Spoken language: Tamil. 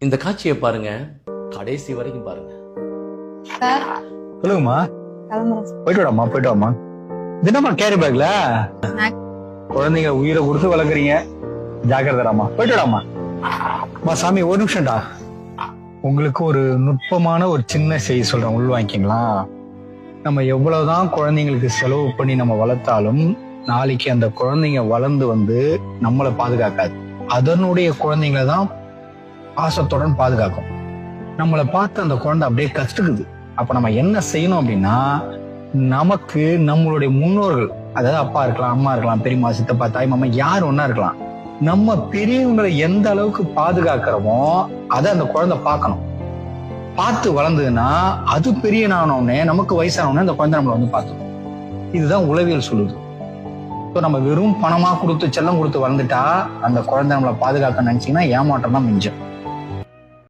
இந்த காட்சியை பாருங்க, கடைசி வரைக்கும் பாருங்க. சார் சொல்லுங்கம்மா. கிளம்புறேன் சார். போயிட்டு வாமா, போயிட்டு வாமா. தினமா கேரி பேக்ல குழந்தைங்க உயிரை கொடுத்து வளர்க்குறீங்க. ஜாக்கிரதாமா, போயிட்டு வாடாமா. அம்மா சாமி, ஒரு நிமிஷம்டா. உங்களுக்கு ஒரு நுட்பமான ஒரு சின்ன செய்தி சொல்றேன், உள்வாங்கிங்களா? நம்ம எவ்வளவுதான் குழந்தைங்களுக்கு செலவு பண்ணி நம்ம வளர்த்தாலும் நாளைக்கு அந்த குழந்தைங்க வளர்ந்து வந்து நம்மளை பாதுகாக்காது. அதனுடைய குழந்தைங்களை தான் பாசத்துடன் பாதுகாக்கும். நம்மளை பார்த்து அந்த குழந்தை அப்படியே கத்துக்குது. அப்ப நம்ம என்ன செய்யணும் அப்படின்னா, நமக்கு நம்மளுடைய முன்னோர்கள், அதாவது அப்பா இருக்கலாம், அம்மா இருக்கலாம், பெரியம்மா, சித்தப்பா, தாய் மாமா, யார் ஒன்னா இருக்கலாம், நம்ம பெரியவங்களை எந்த அளவுக்கு பாதுகாக்கிறோமோ அதை அந்த குழந்தை பார்க்கணும். பார்த்து வளர்ந்ததுன்னா அது பெரிய நானோடனே, நமக்கு வயசானோடனே அந்த குழந்தை நம்மளை வந்து பார்த்துக்கும். இதுதான் உளவியல் சொல்லுது. நம்ம வெறும் பணமா கொடுத்து செல்லம் கொடுத்து வளர்ந்துட்டா அந்த குழந்தை நம்மளை பாதுகாக்க நினைச்சீங்கன்னா ஏமாற்றம் தான் மிஞ்சம்.